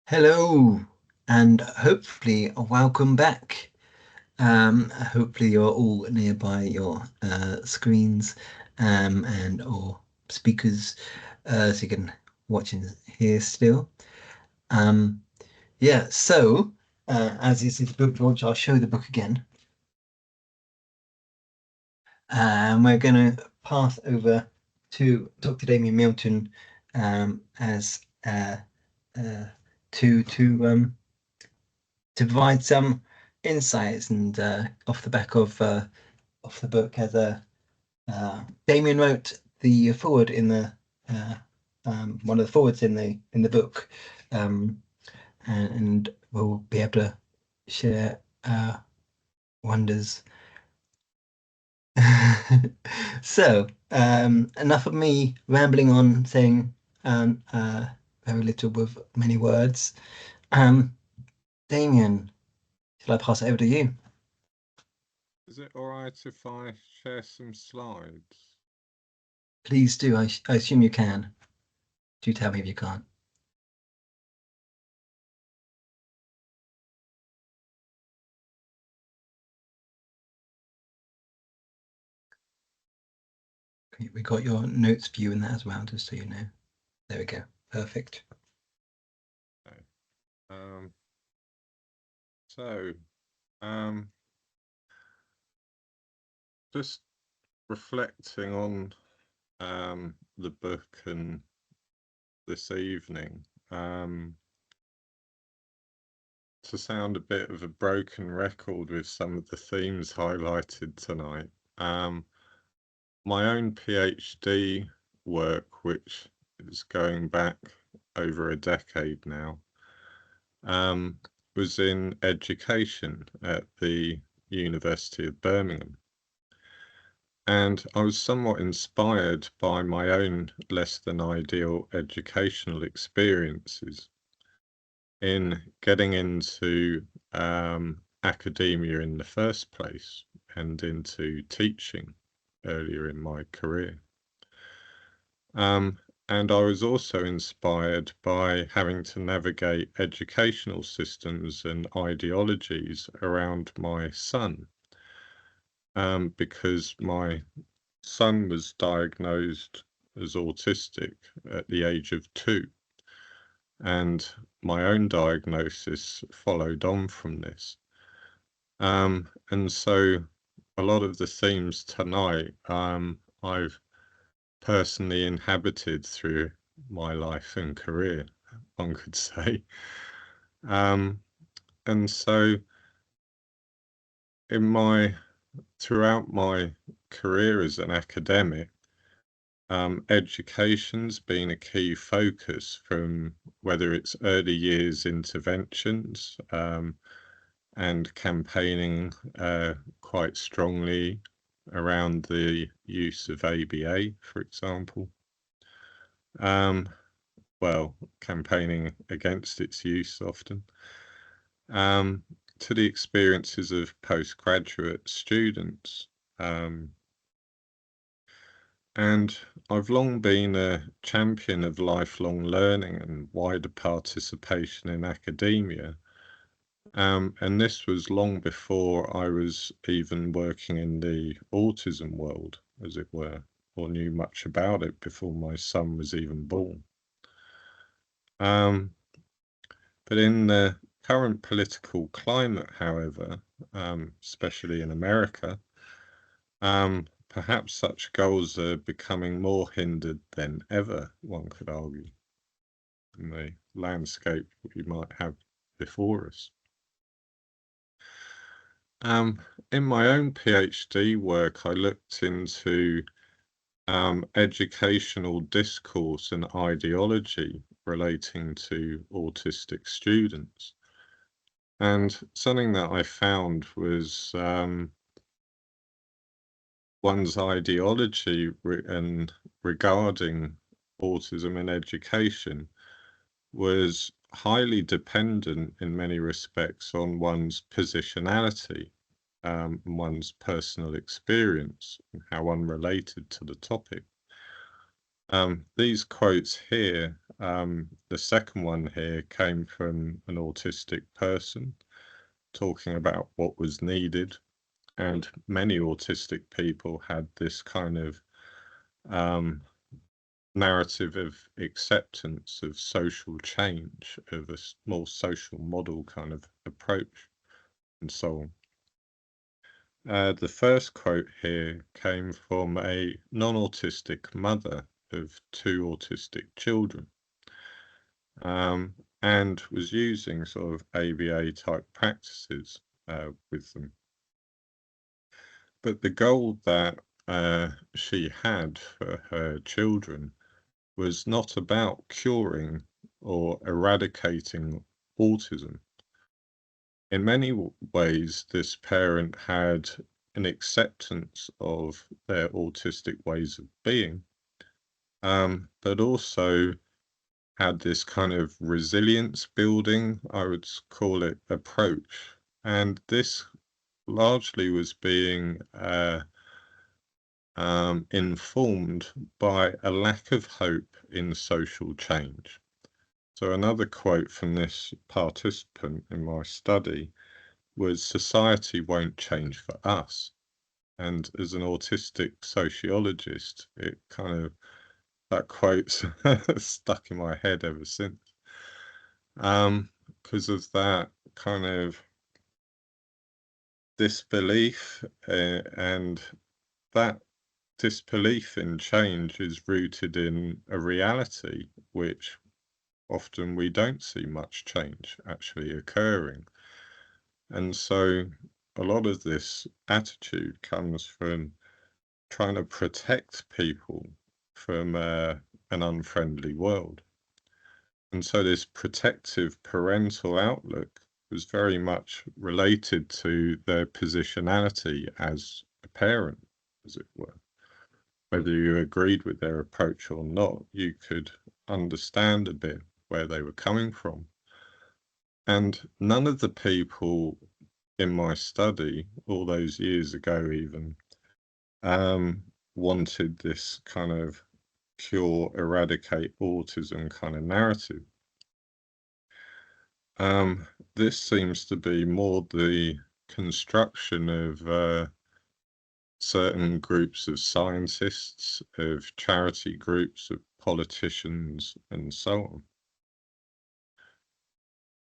Hello, and hopefully welcome back. Hopefully you're all nearby your screens and or speakers, so you can watch and hear still. Yeah, so as this is book launch, I'll show the book again. And we're going to pass over to Dr. Damien Milton as to provide some insights and off the back of the book, as Damien wrote the foreword in the one of the forwards in the book, and we'll be able to share wonders. So enough of me rambling on, saying very little with many words. Damien, shall I pass it over to you? Is it all right if I share some slides? Please do. I assume you can. Do tell me if you can't. We got your notes view in that as well, just so you know. There we go. Perfect. Okay. Just reflecting on the book and this evening, to sound a bit of a broken record with some of the themes highlighted tonight. My own PhD work, which is going back over a decade now, was in education at the University of Birmingham. And I was somewhat inspired by my own less than ideal educational experiences in getting into academia in the first place and into teaching earlier in my career. And I was also inspired by having to navigate educational systems and ideologies around my son, because my son was diagnosed as autistic at the age of 2, and my own diagnosis followed on from this. And so a lot of the themes tonight I've personally inhabited through my life and career, one could say. And so throughout my career as an academic, education's been a key focus, from whether it's early years interventions and campaigning quite strongly around the use of ABA, for example. Well, campaigning against its use often, to the experiences of postgraduate students. And I've long been a champion of lifelong learning and wider participation in academia. And this was long before I was even working in the autism world, as it were, or knew much about it before my son was even born. But in the current political climate, however, especially in America, perhaps such goals are becoming more hindered than ever, one could argue, in the landscape we might have before us. In my own PhD work, I looked into educational discourse and ideology relating to autistic students. And something that I found was one's ideology and regarding autism in education was highly dependent in many respects on one's positionality, one's personal experience, and how one related to the topic. These quotes here, the second one here came from an autistic person talking about what was needed, and many autistic people had this kind of narrative of acceptance of social change, of a more social model kind of approach, and so on. The first quote here came from a non-autistic mother of 2 autistic children, and was using sort of ABA type practices with them. But the goal that she had for her children was not about curing or eradicating autism. In many ways, this parent had an acceptance of their autistic ways of being, but also had this kind of resilience building, I would call it, approach. And this largely was being informed by a lack of hope in social change. So another quote from this participant in my study was, "Society won't change for us." And as an autistic sociologist, it kind of, that quote's stuck in my head ever since. Because of that kind of disbelief, and that disbelief in change is rooted in a reality which often we don't see much change actually occurring. And so a lot of this attitude comes from trying to protect people from an unfriendly world. And so this protective parental outlook was very much related to their positionality as a parent, as it were. Whether you agreed with their approach or not, you could understand a bit where they were coming from. And none of the people in my study, all those years ago even, wanted this kind of cure, eradicate autism kind of narrative. This seems to be more the construction of certain groups of scientists, of charity groups, of politicians, and so on.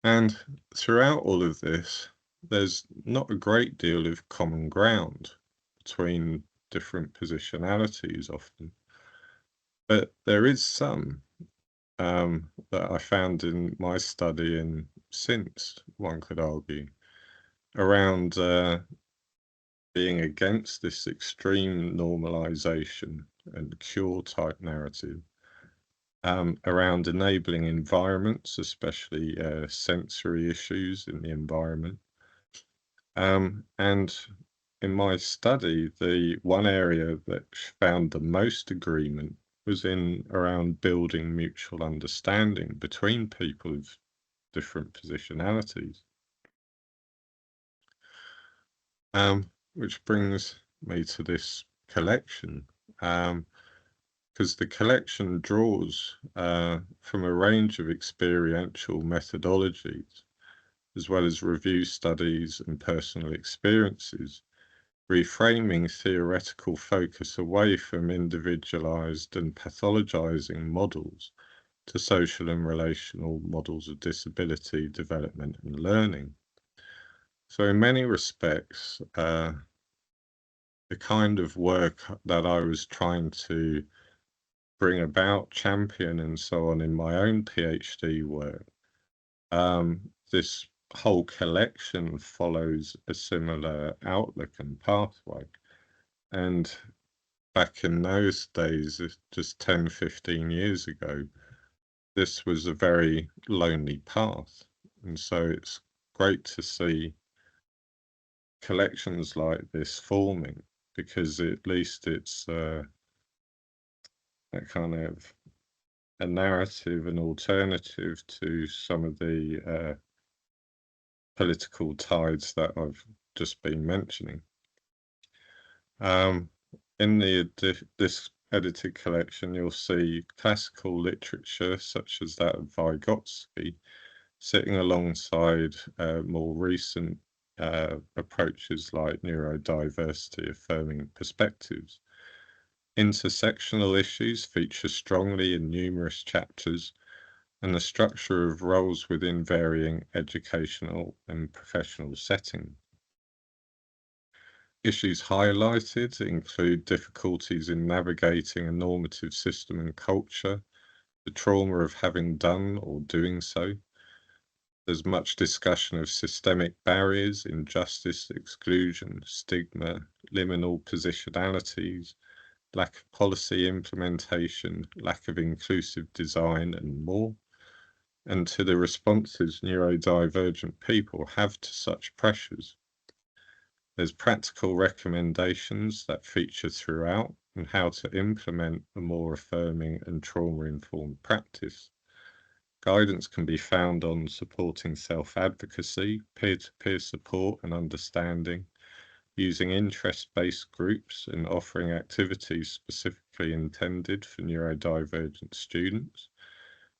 And throughout all of this, there's not a great deal of common ground between different positionalities often, but there is some that I found in my study, and since, one could argue, around being against this extreme normalization and cure type narrative, around enabling environments, especially sensory issues in the environment. And in my study, the one area that found the most agreement was in around building mutual understanding between people of different positionalities. Which brings me to this collection, because the collection draws from a range of experiential methodologies, as well as review studies and personal experiences, reframing theoretical focus away from individualized and pathologizing models to social and relational models of disability, development, and learning. So in many respects, the kind of work that I was trying to bring about, champion, and so on in my own PhD work, this whole collection follows a similar outlook and pathway. And back in those days, just 10, 15 years ago, this was a very lonely path. And so it's great to see collections like this forming, because at least it's a kind of a narrative, an alternative to some of the political tides that I've just been mentioning. In this edited collection, you'll see classical literature such as that of Vygotsky sitting alongside more recent approaches like neurodiversity affirming perspectives. Intersectional issues feature strongly in numerous chapters, and the structure of roles within varying educational and professional settings. Issues highlighted include difficulties in navigating a normative system and culture, the trauma of having done or doing so. There's much discussion of systemic barriers, injustice, exclusion, stigma, liminal positionalities, lack of policy implementation, lack of inclusive design, and more. And to the responses neurodivergent people have to such pressures. There's practical recommendations that feature throughout on how to implement a more affirming and trauma-informed practice. Guidance can be found on supporting self-advocacy, peer-to-peer support and understanding, using interest-based groups and offering activities specifically intended for neurodivergent students,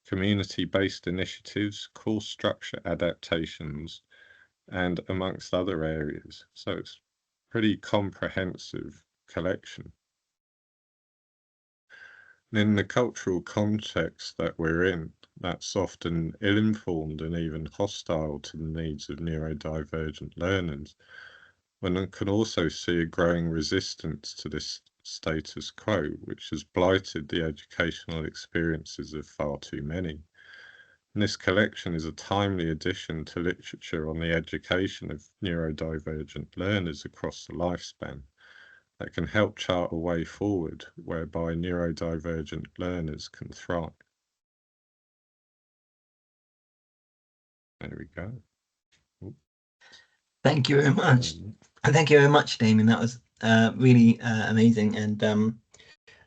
community-based initiatives, course structure adaptations, and amongst other areas. So it's a pretty comprehensive collection. And in the cultural context that we're in, that's often ill-informed and even hostile to the needs of neurodivergent learners, one can also see a growing resistance to this status quo, which has blighted the educational experiences of far too many. And this collection is a timely addition to literature on the education of neurodivergent learners across the lifespan that can help chart a way forward whereby neurodivergent learners can thrive. There we go. Thank you very much. And thank you very much, Damien. That was really amazing. And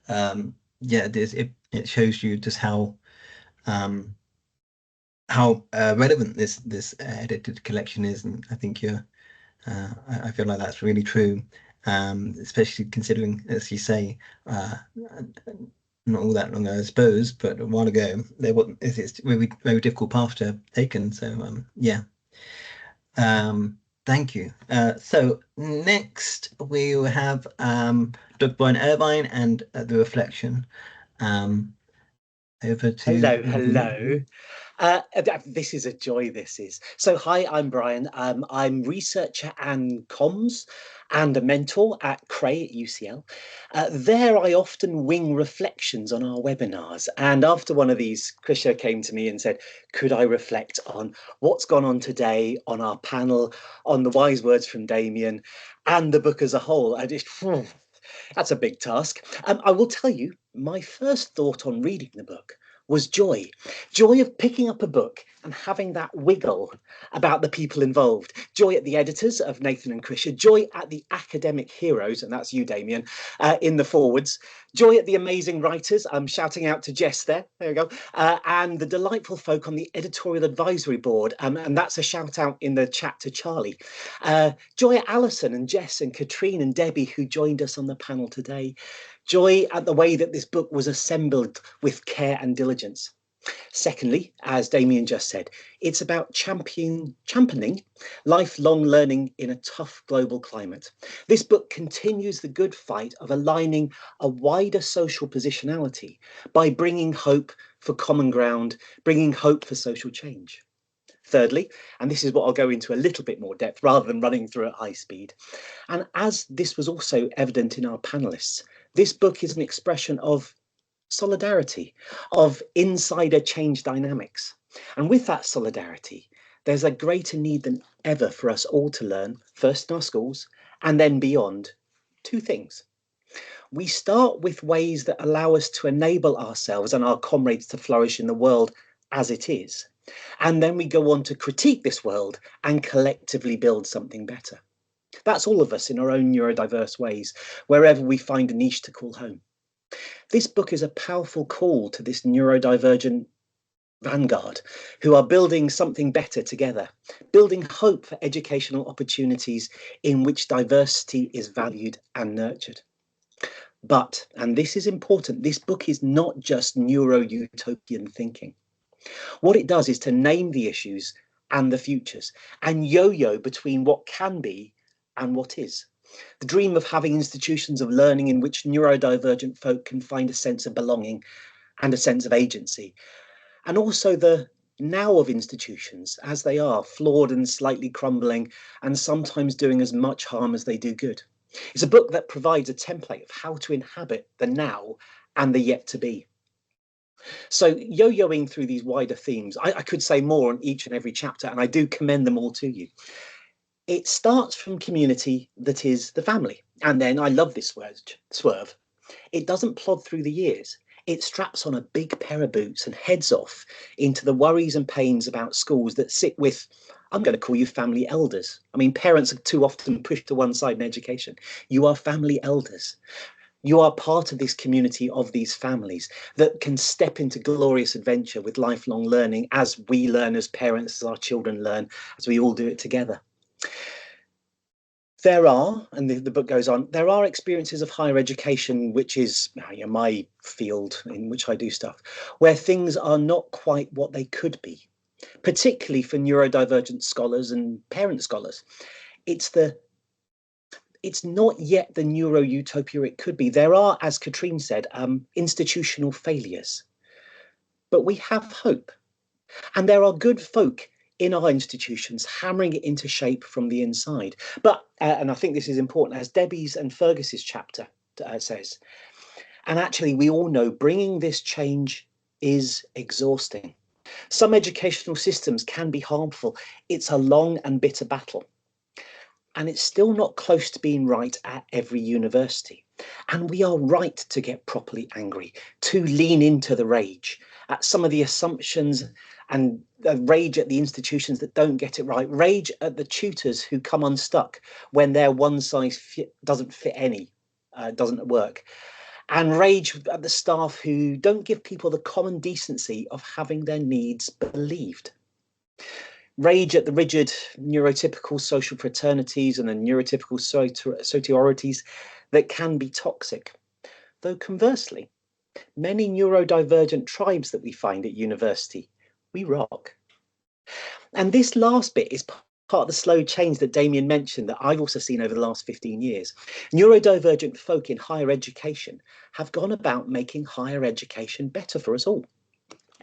yeah, it shows you just how relevant this edited collection is. And I think I feel like that's really true, especially considering, as you say, not all that long ago, I suppose, but a while ago, it's a really very difficult path to have taken. So yeah. Thank you. So next we will have Dr. Brian Irvine and The Reflection. Over to hello. This is a joy, this is. So hi, I'm Brian. I'm researcher and comms and a mentor at Cray at UCL. There I often wing reflections on our webinars. And after one of these, Krisha came to me and said, could I reflect on what's gone on today, on our panel, on the wise words from Damien, and the book as a whole? I just, that's a big task. I will tell you, my first thought on reading the book was joy of picking up a book and having that wiggle about the people involved. Joy at the editors of Nathan and Krisha, joy at the academic heroes, and that's you, Damien, in the forwards. Joy at the amazing writers. I'm shouting out to Jess there we go, and the delightful folk on the editorial advisory board, and that's a shout out in the chat to Charlie. Joy at Alison and Jess and Katrine and Debbie who joined us on the panel today. Joy at the way that this book was assembled with care and diligence. Secondly, as Damien just said, it's about championing lifelong learning in a tough global climate. This book continues the good fight of aligning a wider social positionality by bringing hope for common ground, bringing hope for social change. Thirdly, and this is what I'll go into a little bit more depth rather than running through at high speed, and as this was also evident in our panelists, this book is an expression of solidarity, of insider change dynamics. And with that solidarity, there's a greater need than ever for us all to learn, first in our schools, and then beyond, two things. We start with ways that allow us to enable ourselves and our comrades to flourish in the world as it is. And then we go on to critique this world and collectively build something better. That's all of us in our own neurodiverse ways, wherever we find a niche to call home. This book is a powerful call to this neurodivergent vanguard who are building something better together, building hope for educational opportunities in which diversity is valued and nurtured. But, and this is important, this book is not just neuro-utopian thinking. What it does is to name the issues and the futures and yo-yo between what can be and what is. The dream of having institutions of learning in which neurodivergent folk can find a sense of belonging and a sense of agency. And also the now of institutions as they are, flawed and slightly crumbling, and sometimes doing as much harm as they do good. It's a book that provides a template of how to inhabit the now and the yet to be. So yo-yoing through these wider themes, I could say more on each and every chapter, and I do commend them all to you. It starts from community that is the family. And then I love this word, swerve. It doesn't plod through the years. It straps on a big pair of boots and heads off into the worries and pains about schools that sit with, I'm going to call you family elders. I mean, parents are too often pushed to one side in education. You are family elders. You are part of this community of these families that can step into glorious adventure with lifelong learning as we learn as parents, as our children learn, as we all do it together. There are, and the book goes on, there are experiences of higher education, which is my field in which I do stuff, where things are not quite what they could be, particularly for neurodivergent scholars and parent scholars. It's not yet the neuro-utopia it could be. There are, as Katrine said, institutional failures, but we have hope. And there are good folk in our institutions hammering it into shape from the inside. But, and I think this is important, as Debbie's and Fergus's chapter says, and actually we all know bringing this change is exhausting. Some educational systems can be harmful. It's a long and bitter battle. And it's still not close to being right at every university. And we are right to get properly angry, to lean into the rage at some of the assumptions and rage at the institutions that don't get it right, rage at the tutors who come unstuck when their one size doesn't fit any, doesn't work, and rage at the staff who don't give people the common decency of having their needs believed. Rage at the rigid neurotypical social fraternities and the neurotypical sororities that can be toxic. Though conversely, many neurodivergent tribes that we find at university, we rock. And this last bit is part of the slow change that Damien mentioned that I've also seen over the last 15 years. Neurodivergent folk in higher education have gone about making higher education better for us all.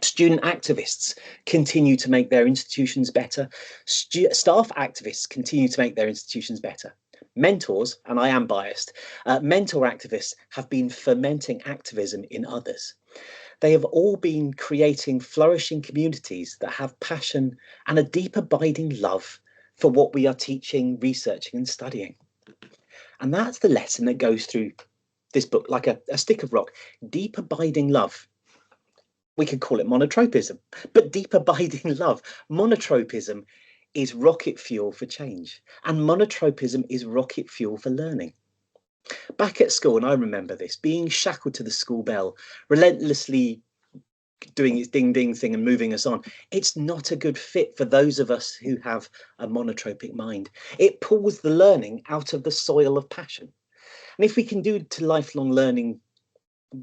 Student activists continue to make their institutions better. Staff activists continue to make their institutions better. Mentors, and I am biased, mentor activists have been fermenting activism in others. They have all been creating flourishing communities that have passion and a deep abiding love for what we are teaching, researching and studying. And that's the lesson that goes through this book like a stick of rock, deep abiding love. We could call it monotropism, but deep abiding love. Monotropism is rocket fuel for change, and monotropism is rocket fuel for learning. Back at school, and I remember this, being shackled to the school bell, relentlessly doing its ding ding thing and moving us on. It's not a good fit for those of us who have a monotropic mind. It pulls the learning out of the soil of passion. And if we can do to lifelong learning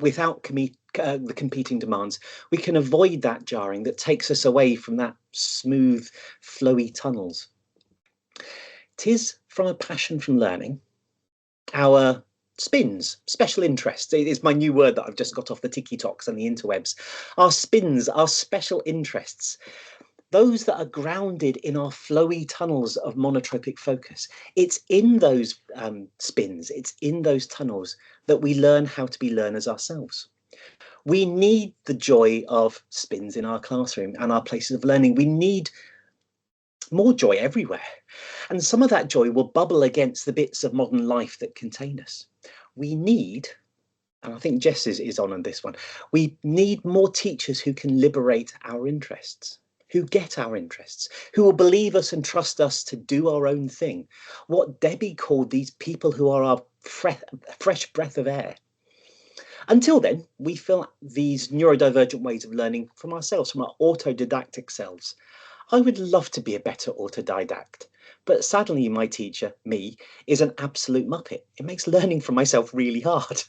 without the competing demands, we can avoid that jarring that takes us away from that smooth, flowy tunnels. 'Tis from a passion from learning, our spins, special interests, it is my new word that I've just got off the TikToks and the interwebs. Our spins, our special interests, those that are grounded in our flowy tunnels of monotropic focus. It's in those spins, it's in those tunnels that we learn how to be learners ourselves. We need the joy of spins in our classroom and our places of learning. We need more joy everywhere. And some of that joy will bubble against the bits of modern life that contain us. We need, and I think Jess is on this one, we need more teachers who can liberate our interests, who get our interests, who will believe us and trust us to do our own thing. What Debbie called these people who are our fresh breath of air. Until then, we fill these neurodivergent ways of learning from ourselves, from our autodidactic selves. I would love to be a better autodidact, but sadly my teacher, me, is an absolute muppet. It makes learning for myself really hard.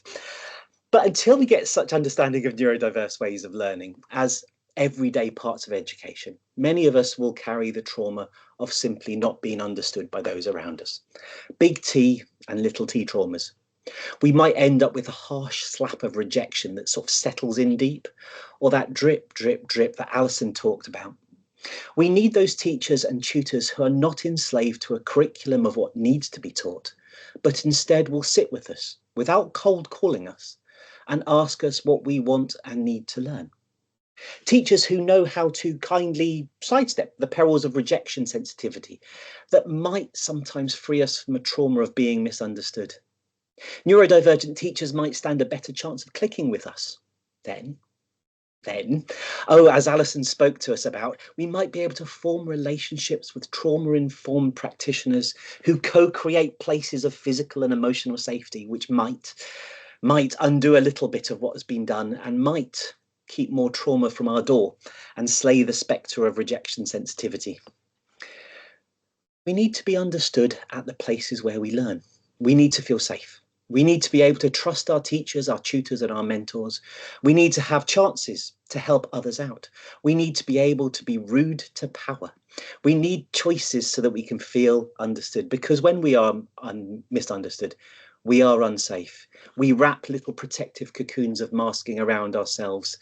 But until we get such understanding of neurodiverse ways of learning as everyday parts of education, many of us will carry the trauma of simply not being understood by those around us. Big T and little t traumas. We might end up with a harsh slap of rejection that sort of settles in deep, or that drip, drip, drip that Alison talked about. We need those teachers and tutors who are not enslaved to a curriculum of what needs to be taught, but instead will sit with us without cold calling us and ask us what we want and need to learn. Teachers who know how to kindly sidestep the perils of rejection sensitivity that might sometimes free us from a trauma of being misunderstood. Neurodivergent teachers might stand a better chance of clicking with us. Then, as Alison spoke to us about, we might be able to form relationships with trauma-informed practitioners who co-create places of physical and emotional safety, which might undo a little bit of what has been done and might keep more trauma from our door and slay the spectre of rejection sensitivity. We need to be understood at the places where we learn. We need to feel safe. We need to be able to trust our teachers, our tutors, and our mentors. We need to have chances to help others out. We need to be able to be rude to power. We need choices so that we can feel understood, because when we are misunderstood, we are unsafe. We wrap little protective cocoons of masking around ourselves.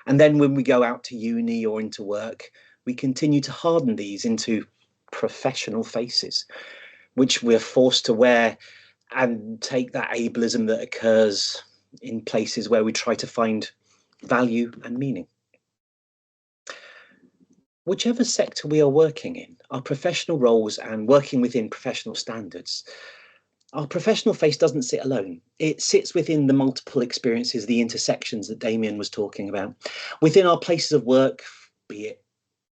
And then when we go out to uni or into work, we continue to harden these into professional faces, which we're forced to wear and take that ableism that occurs in places where we try to find value and meaning. Whichever sector we are working in, our professional roles and working within professional standards, our professional face doesn't sit alone. It sits within the multiple experiences, the intersections that Damien was talking about. Within our places of work, be it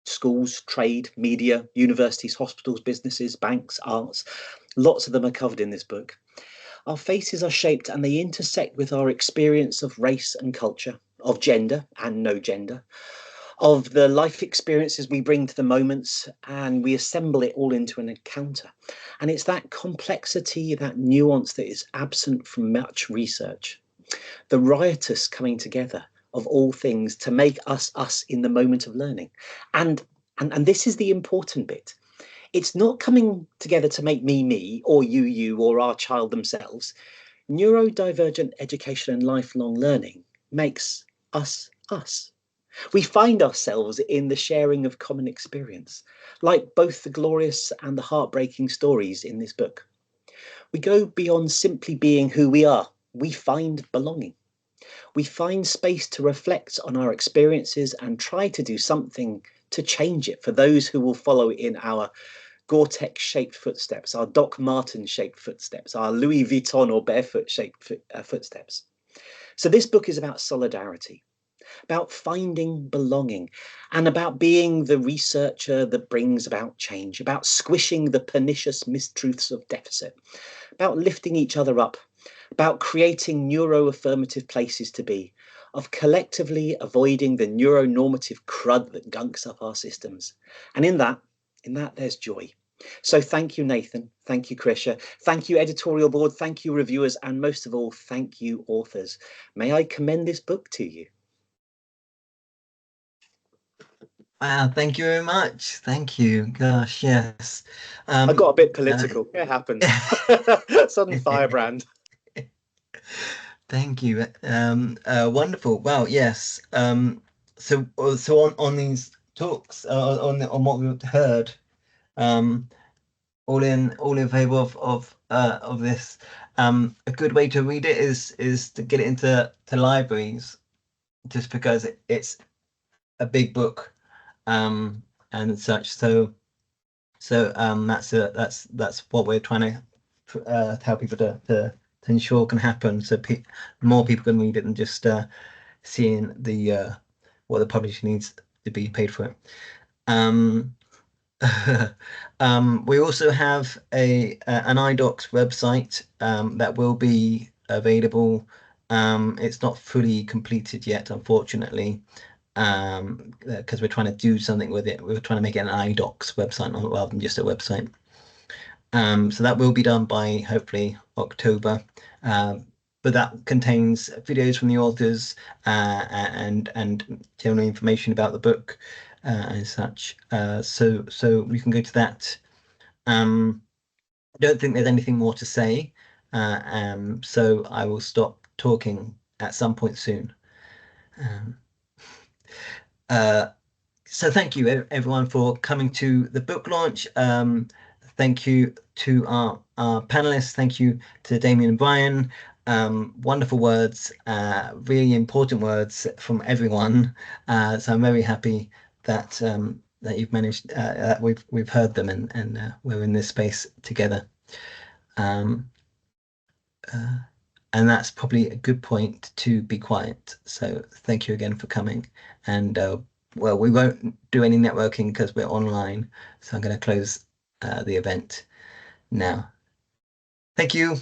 schools, trade, media, universities, hospitals, businesses, banks, arts, lots of them are covered in this book. Our faces are shaped and they intersect with our experience of race and culture, of gender and no gender, of the life experiences we bring to the moments, and we assemble it all into an encounter. And it's that complexity, that nuance that is absent from much research. The riotous coming together of all things to make us us in the moment of learning. And this is the important bit. It's not coming together to make me, me, or you, or our child themselves. Neurodivergent education and lifelong learning makes us, us. We find ourselves in the sharing of common experience, like both the glorious and the heartbreaking stories in this book. We go beyond simply being who we are. We find belonging. We find space to reflect on our experiences and try to do something to change it for those who will follow in our Gore-Tex shaped footsteps, our Doc Marten shaped footsteps, our Louis Vuitton or barefoot shaped footsteps. So this book is about solidarity, about finding belonging, and about being the researcher that brings about change, about squishing the pernicious mistruths of deficit, about lifting each other up, about creating neuro-affirmative places to be, of collectively avoiding the neuronormative crud that gunks up our systems. And in that there's joy. So thank you, Nathan. Thank you, Krisha. Thank you, editorial board. Thank you, reviewers. And most of all, thank you, authors. May I commend this book to you? Wow, thank you very much. Thank you. Gosh, yes. I got a bit political. It happens. Sudden firebrand. Thank you. Wonderful. Wow, yes. So on these talks, on what we heard, all in favor of this. A good way to read it is to get it into libraries, just because it's a big book, and such. So that's what we're trying to tell people to ensure can happen. So more people can read it than just seeing the what the publisher needs to be paid for it. We also have an iDocs website that will be available. It's not fully completed yet, unfortunately, because we're trying to do something with it. We're trying to make it an iDocs website rather than just a website. So that will be done by hopefully October. But that contains videos from the authors and general information about the book and such. So we can go to that. I don't think there's anything more to say. So I will stop talking at some point soon. So thank you everyone for coming to the book launch. Thank you to our panelists. Thank you to Damien and Brian. Wonderful words, really important words from everyone. So I'm very happy that that you've managed, that we've heard them and we're in this space together. And that's probably a good point to be quiet. So thank you again for coming. And well, we won't do any networking because we're online. So I'm going to close the event now. Thank you.